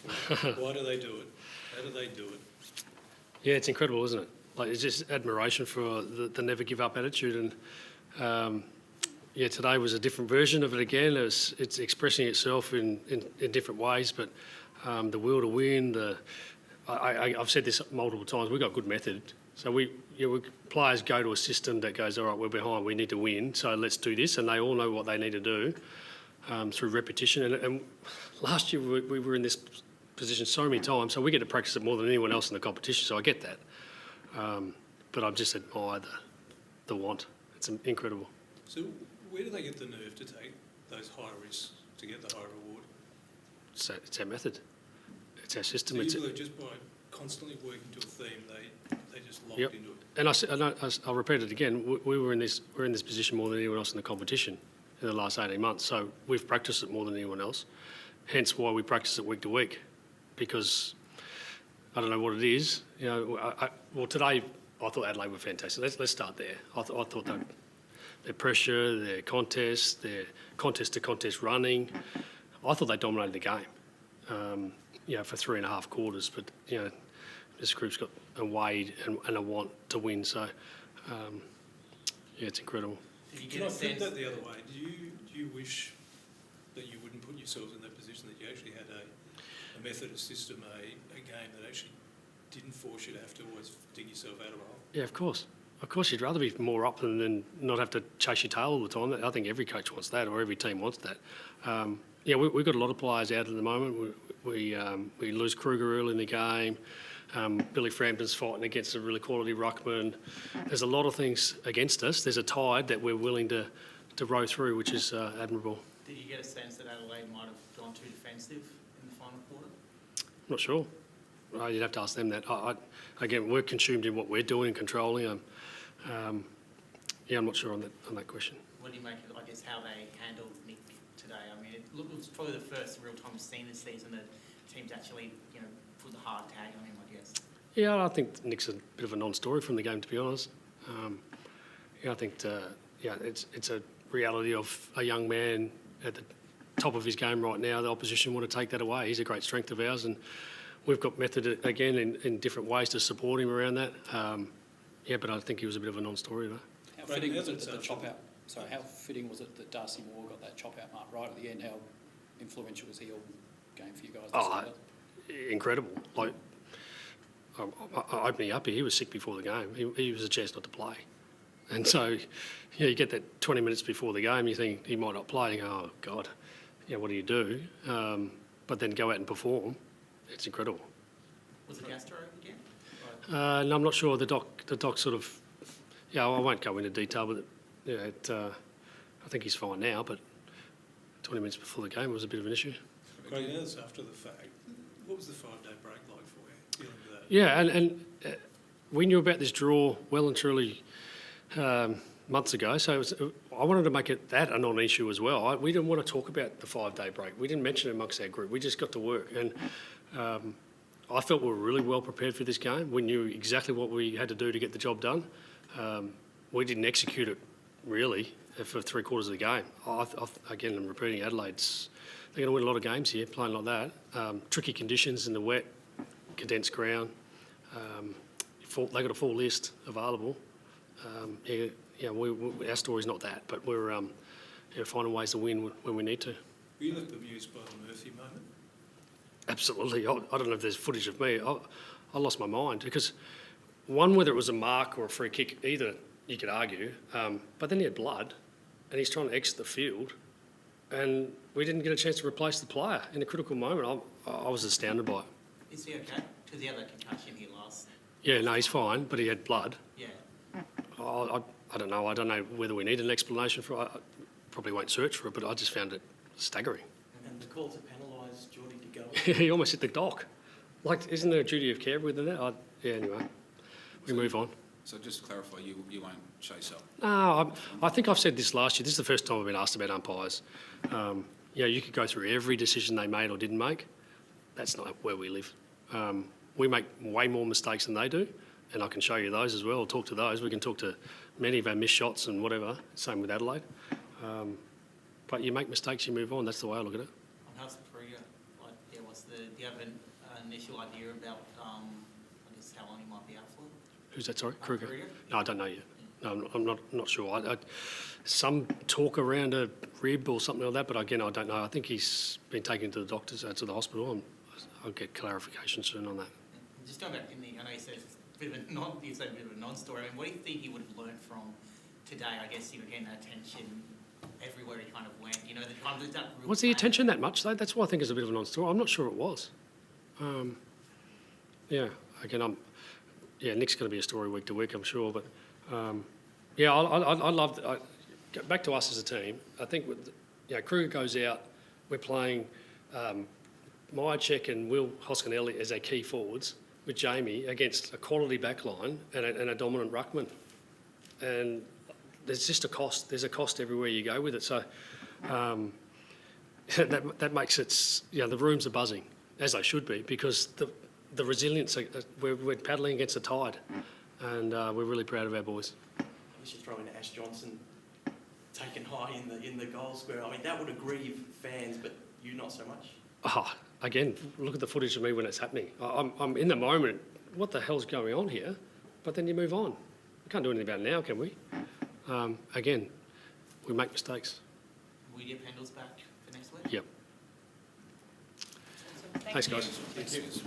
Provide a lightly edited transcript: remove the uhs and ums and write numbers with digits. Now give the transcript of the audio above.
Why do they do it? How do they do it? Yeah, it's incredible, isn't it? Like, it's just admiration for the never give up attitude. And yeah, today was a different version of it again. It's expressing itself in different ways, but the will to win, I've said this multiple times, we've got good method. So players go to a system that goes, all right, we're behind, we need to win, so let's do this, and they all know what they need to do through repetition. And last year we were in this position so many times, so we get to practice it more than anyone else in the competition, so I get that. But I've just admired the want. It's incredible. So where do they get the nerve to take those high risks to get the high reward? It's our method. It's our system. So you believe just by constantly working to a theme, they just locked Yep. into it? And I'll repeat it again. We're in this position more than anyone else in the competition in the last 18 months. So we've practiced it more than anyone else. Hence why we practice it week to week, because I don't know what it is. You know, well, today I thought Adelaide were fantastic. Let's start there. I thought their pressure, their contest to contest running, I thought they dominated the game. You know, for 3.5 quarters. But you know, this group's got a weight and a want to win. So yeah, it's incredible. Can I flip that the other way? Do you wish that you wouldn't put yourselves in that position, that you actually had a method, a system, a game that actually didn't force you to have to always dig yourself out of a hole? Yeah, of course. Of course, you'd rather be more up than not have to chase your tail all the time. I think every coach wants that, or every team wants that. Yeah, we've got a lot of players out at the moment. We lose Kruger early in the game. Billy Frampton's fighting against a really quality ruckman. There's a lot of things against us. There's a tide that we're willing to row through, which is admirable. Did you get a sense that Adelaide might have gone too defensive in the final quarter? I'm not sure. You'd have to ask them that. Again, we're consumed in what we're doing and controlling. Yeah, I'm not sure on that question. What do you make of, I guess, how they handled Nick today? I mean, it was probably the first real time we've seen this season that teams actually, you know, put the hard tag on him, I guess. Yeah, I think Nick's a bit of a non-story from the game, to be honest. Yeah, I think it's a reality of a young man at the top of his game right now. The opposition want to take that away. He's a great strength of ours, and we've got method again in different ways to support him around that. Yeah, but I think he was a bit of a non-story though. How fitting was it that the chop out? Sorry, how fitting was it that Darcy Moore got that chop out mark right at the end? How influential was he all game for you guys? Oh, incredible! Like, I opened me up. He was sick before the game. He was a chance not to play, and so yeah, you get that 20 minutes before the game, you think he might not play. You go, oh God, yeah, what do you do? But then go out and perform. It's incredible. Was it gastro again? No, I'm not sure. The doc sort of, yeah, I won't go into detail, but yeah, I think he's fine now. But 20 minutes before the game was a bit of an issue. Craig, now that's after the fact. What was the 5-day break like for you, dealing with that? Yeah, and we knew about this draw well and truly months ago. So I wanted to make it that a non-issue as well. We didn't want to talk about the 5-day break. We didn't mention it amongst our group. We just got to work. And I felt we were really well prepared for this game. We knew exactly what we had to do to get the job done. We didn't execute it really for 3/4 of the game. Again, I'm repeating, Adelaide's, they're going to win a lot of games here playing like that. Tricky conditions in the wet, condensed ground. They got a full list available. Our story's not that, but we're finding ways to win when we need to. Were you left amused by the Murphy moment? Absolutely. I don't know if there's footage of me. I lost my mind because, one, whether it was a mark or a free kick, either you could argue, but then he had blood and he's trying to exit the field and we didn't get a chance to replace the player in a critical moment. I was astounded by it. Is he okay? Because he had that concussion here last. Yeah, no, he's fine, but he had blood. Yeah. I don't know. I don't know whether we need an explanation for it. I probably won't search for it, but I just found it staggering. And the call to penalise Geordie to go. He almost hit the dock. Like, isn't there a duty of care within that? Yeah, anyway, we move on. So just to clarify, you won't chase up? No, I think I've said this last year. This is the first time I've been asked about umpires. You could go through every decision they made or didn't make. That's not where we live. We make way more mistakes than they do, and I can show you those as well. I'll talk to those. We can talk to many of our missed shots and whatever. Same with Adelaide. But you make mistakes, you move on. That's the way I look at it. On Hudson Free, what's the do you have an initial idea about, I guess, how long he might be out for? Who's that, sorry? Kruger? Kruger? No, I don't know yet. No, I'm not sure. Some talk around a rib or something like that, but again, I don't know. I think he's been taken to the doctors, to the hospital, and I'll get clarification soon on that. Just going back I know you said it's a bit of a non-story. I mean, what do you think he would have learned from today? I guess he was getting that attention everywhere he kind of went. You know, the kind of that real Was the plan. attention that much, though? That's why I think it's a bit of a non-story. I'm not sure it was. Yeah, again, Nick's going to be a story week to week, I'm sure, but I love. Back to us as a team. I think Kruger goes out. We're playing Myercheck and Will Hoskinelli as our key forwards with Jamie against a quality backline and a dominant ruckman, and there's just a cost. There's a cost everywhere you go with it. So that makes it. The rooms are buzzing, as they should be, because the resilience. We're paddling against the tide, and we're really proud of our boys. We should throw in Ash Johnson taken high in the goal square. I mean, that would aggrieve fans, but you not so much. Again, look at the footage of me when it's happening. I'm in the moment. What the hell's going on here? But then you move on. We can't do anything about it now, can we? Again, we make mistakes. Will you get Pendles back for next week? Yep. Thanks, guys. Thanks.